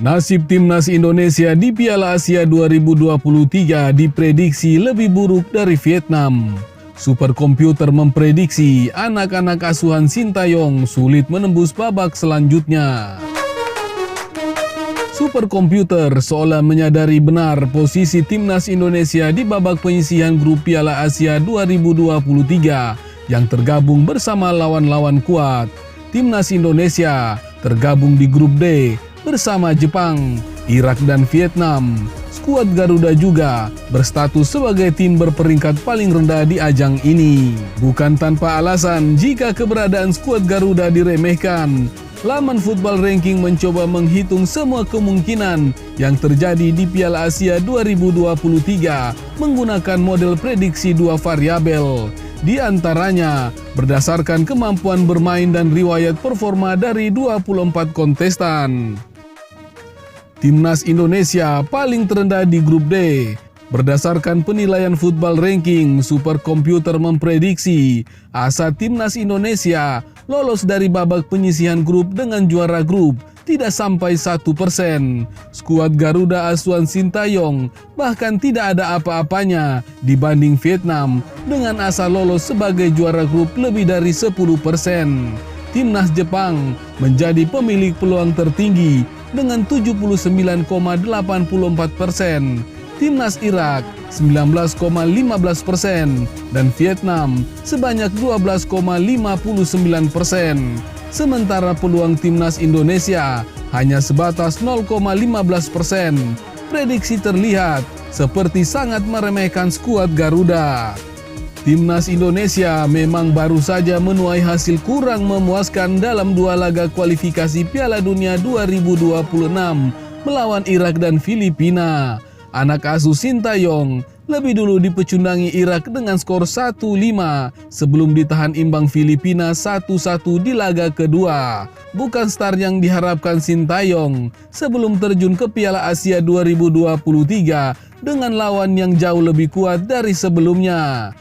Nasib timnas Indonesia di Piala Asia 2023 diprediksi lebih buruk dari Vietnam. Superkomputer memprediksi anak-anak asuhan Sintayong sulit menembus babak selanjutnya. Superkomputer seolah menyadari benar posisi timnas Indonesia di babak penyisihan grup Piala Asia 2023 yang tergabung bersama lawan-lawan kuat. Timnas Indonesia tergabung di grup D bersama Jepang, Irak dan Vietnam. Skuad Garuda juga berstatus sebagai tim berperingkat paling rendah di ajang ini. Bukan tanpa alasan jika keberadaan skuad Garuda diremehkan. Laman Football Ranking mencoba menghitung semua kemungkinan yang terjadi di Piala Asia 2023 menggunakan model prediksi dua variabel. Di antaranya, berdasarkan kemampuan bermain dan riwayat performa dari 24 kontestan. Timnas Indonesia paling terendah di grup D. Berdasarkan penilaian Football Ranking, Superkomputer memprediksi asa timnas Indonesia lolos dari babak penyisihan grup dengan juara grup tidak sampai 1%. Skuad Garuda asuhan Sintayong bahkan tidak ada apa-apanya dibanding Vietnam dengan asa lolos sebagai juara grup lebih dari 10%. Timnas Jepang menjadi pemilik peluang tertinggi dengan 79,84%. Timnas Irak 19,15% dan Vietnam sebanyak 12,59%. Sementara peluang timnas Indonesia hanya sebatas 0,15%. Prediksi terlihat seperti sangat meremehkan skuad Garuda. Timnas Indonesia memang baru saja menuai hasil kurang memuaskan dalam dua laga kualifikasi Piala Dunia 2026 melawan Irak dan Filipina. Anak asuh Sintayong lebih dulu dipecundangi Irak dengan skor 1-5 sebelum ditahan imbang Filipina 1-1 di laga kedua. Bukan star yang diharapkan Sintayong sebelum terjun ke Piala Asia 2023 dengan lawan yang jauh lebih kuat dari sebelumnya.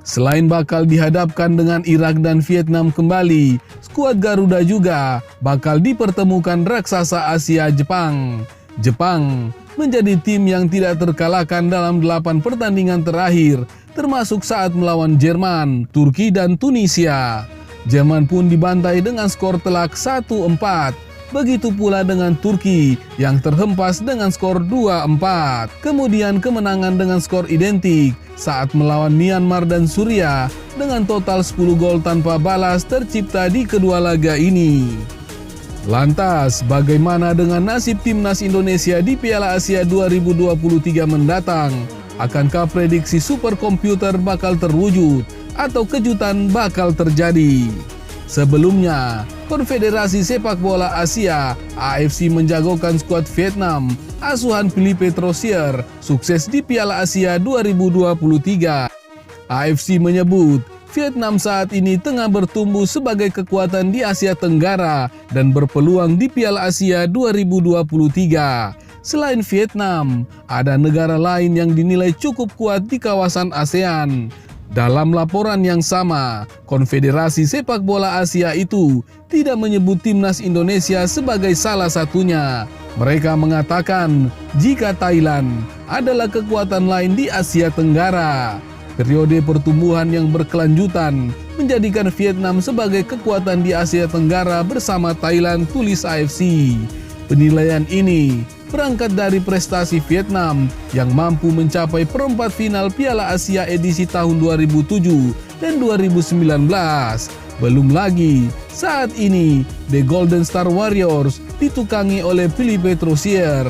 Selain bakal dihadapkan dengan Irak dan Vietnam kembali, skuad Garuda juga bakal dipertemukan raksasa Asia Jepang. Jepang menjadi tim yang tidak terkalahkan dalam 8 pertandingan terakhir, termasuk saat melawan Jerman, Turki dan Tunisia. Jerman pun dibantai dengan skor telak 1-4. Begitu pula dengan Turki yang terhempas dengan skor 2-4. Kemudian kemenangan dengan skor identik saat melawan Myanmar dan Suriah dengan total 10 gol tanpa balas tercipta di kedua laga ini. Lantas, bagaimana dengan nasib timnas Indonesia di Piala Asia 2023 mendatang? Akankah prediksi superkomputer bakal terwujud atau kejutan bakal terjadi? Sebelumnya, Konfederasi Sepak Bola Asia (AFC) menjagokan skuad Vietnam asuhan Philippe Troussier sukses di Piala Asia 2023. AFC menyebut Vietnam saat ini tengah bertumbuh sebagai kekuatan di Asia Tenggara dan berpeluang di Piala Asia 2023. Selain Vietnam, ada negara lain yang dinilai cukup kuat di kawasan ASEAN. Dalam laporan yang sama, Konfederasi Sepak Bola Asia itu tidak menyebut timnas Indonesia sebagai salah satunya. Mereka mengatakan jika Thailand adalah kekuatan lain di Asia Tenggara. Periode pertumbuhan yang berkelanjutan menjadikan Vietnam sebagai kekuatan di Asia Tenggara bersama Thailand, tulis AFC. Penilaian ini berangkat dari prestasi Vietnam yang mampu mencapai perempat final Piala Asia edisi tahun 2007 dan 2019. Belum lagi, saat ini The Golden Star Warriors ditukangi oleh Philippe Troussier.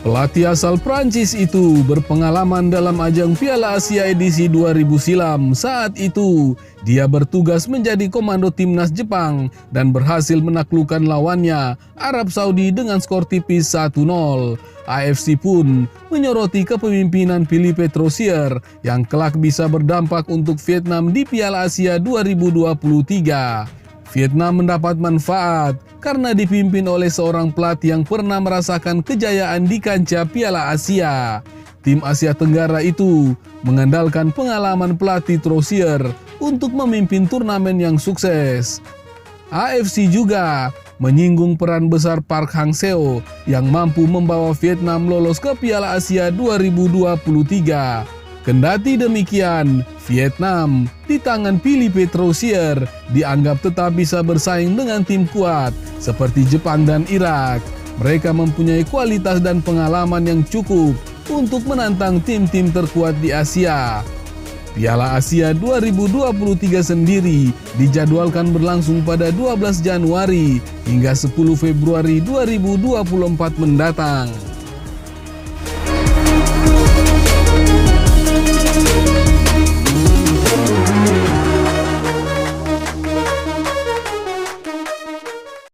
Pelatih asal Prancis itu berpengalaman dalam ajang Piala Asia edisi 2000 silam. Saat itu, dia bertugas menjadi komando timnas Jepang dan berhasil menaklukkan lawannya, Arab Saudi dengan skor tipis 1-0. AFC pun menyoroti kepemimpinan Philippe Troussier yang kelak bisa berdampak untuk Vietnam di Piala Asia 2023. Vietnam mendapat manfaat karena dipimpin oleh seorang pelatih yang pernah merasakan kejayaan di kancah Piala Asia. Tim Asia Tenggara itu mengandalkan pengalaman pelatih Troussier untuk memimpin turnamen yang sukses. AFC juga menyinggung peran besar Park Hang-seo yang mampu membawa Vietnam lolos ke Piala Asia 2023. Kendati demikian, Vietnam di tangan Philippe Troussier dianggap tetap bisa bersaing dengan tim kuat seperti Jepang dan Irak. Mereka mempunyai kualitas dan pengalaman yang cukup untuk menantang tim-tim terkuat di Asia. Piala Asia 2023 sendiri dijadwalkan berlangsung pada 12 Januari hingga 10 Februari 2024 mendatang.